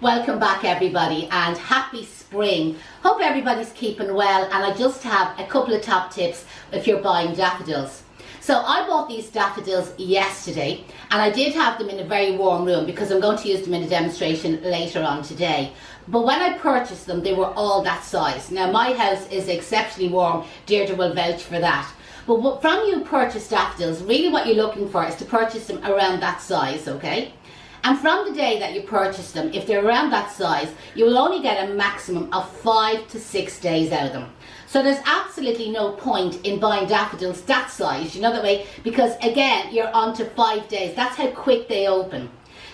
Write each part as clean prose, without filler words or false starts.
Welcome back everybody and happy spring. Hope everybody's keeping well, and I just have a couple of top tips if you're buying daffodils. So I bought these daffodils yesterday and I did have them in a very warm room because I'm going to use them in a demonstration later on today. But when I purchased them, they were all that size. Now my house is exceptionally warm, Deirdre will vouch for that. But from you purchase daffodils, really what you're looking for is to purchase them around that size, okay? And from the day that you purchase them, if they're around that size, you will only get a maximum of 5 to 6 days out of them. So there's absolutely no point in buying daffodils that size, you know that way, because again, you're on to 5 days. That's how quick they open.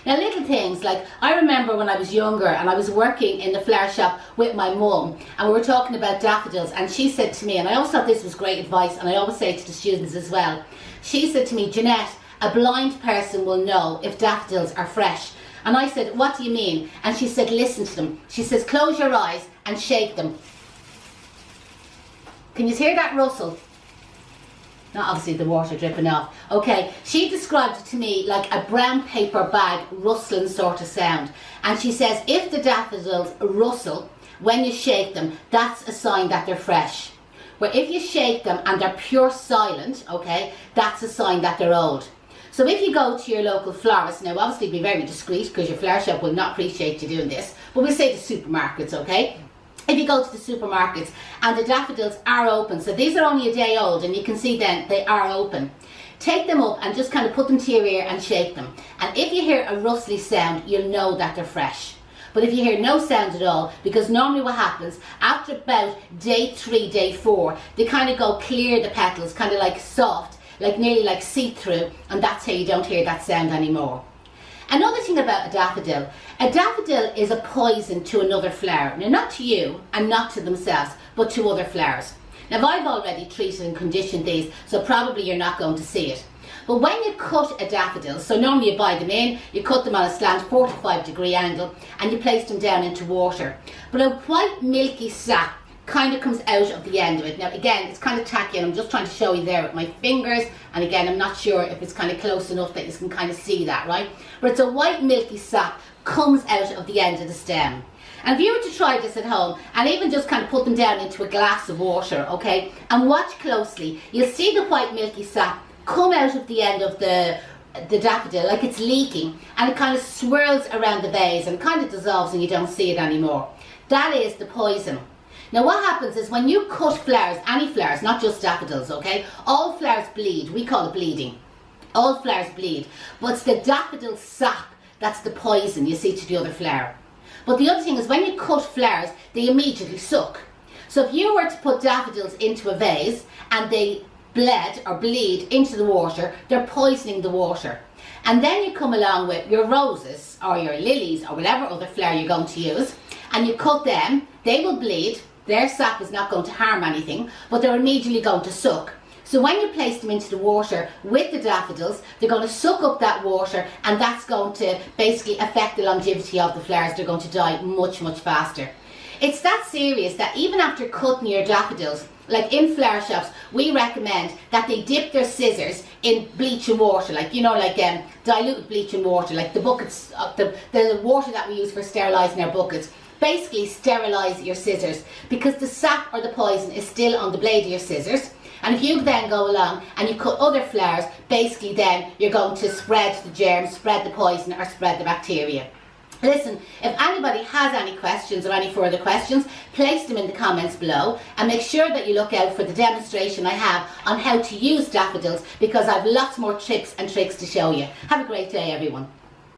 Now little things like, I remember when I was younger and I was working in the flower shop with my mum and we were talking about daffodils, and she said to me, and I always thought this was great advice and I always say it to the students as well, she said to me, Janette, a blind person will know if daffodils are fresh. And I said, what do you mean? And she said, listen to them. She says, close your eyes and shake them. Can you hear that rustle? Not obviously the water dripping off. Okay, she described it to me like a brown paper bag rustling sort of sound. And she says, if the daffodils rustle when you shake them, that's a sign that they're fresh. Where if you shake them and they're pure silent, okay, that's a sign that they're old. So if you go to your local florist, now obviously be very discreet because your flower shop will not appreciate you doing this, but we'll say the supermarkets, okay? If you go to the supermarkets and the daffodils are open, so these are only a day old and you can see then they are open, take them up and just kind of put them to your ear and shake them. And if you hear a rustly sound, you'll know that they're fresh. But if you hear no sound at all, because normally what happens, after about day 3, day 4, they kind of go clear, the petals, kind of like soft, like nearly like see-through, and that's how you don't hear that sound anymore. Another thing about a daffodil is a poison to another flower. Now not to you and not to themselves, but to other flowers. Now I've already treated and conditioned these, so probably you're not going to see it. But when you cut a daffodil, so normally you buy them in, you cut them on a slant 45-degree angle and you place them down into water. But a white milky sap kind of comes out of the end of it. Now again, it's kind of tacky and I'm just trying to show you there with my fingers, and again I'm not sure if it's kind of close enough that you can kind of see that, right? But it's a white milky sap comes out of the end of the stem. And if you were to try this at home and even just kind of put them down into a glass of water, okay, and watch closely, you'll see the white milky sap come out of the end of the daffodil like it's leaking, and it kind of swirls around the base and kind of dissolves and you don't see it anymore. That is the poison. Now what happens is when you cut flowers, any flowers, not just daffodils, okay, all flowers bleed. We call it bleeding. All flowers bleed, but it's the daffodil sap that's the poison you see to the other flower. But the other thing is when you cut flowers, they immediately suck. So if you were to put daffodils into a vase and they bled or bleed into the water, they're poisoning the water. And then you come along with your roses or your lilies or whatever other flower you're going to use, and you cut them, they will bleed, their sap is not going to harm anything, but they're immediately going to suck. So when you place them into the water with the daffodils, they're going to suck up that water, and that's going to basically affect the longevity of the flowers. They're going to die much, much faster. It's that serious that even after cutting your daffodils, like in flower shops, we recommend that they dip their scissors in bleach and water, like, you know, like diluted bleach and water, like the buckets, the water that we use for sterilising our buckets. Basically sterilise your scissors, because the sap or the poison is still on the blade of your scissors. And if you then go along and you cut other flowers, basically then you're going to spread the germs, spread the poison, or spread the bacteria. Listen, if anybody has any questions or any further questions, place them in the comments below, and make sure that you look out for the demonstration I have on how to use daffodils, because I have lots more tips and tricks to show you. Have a great day everyone.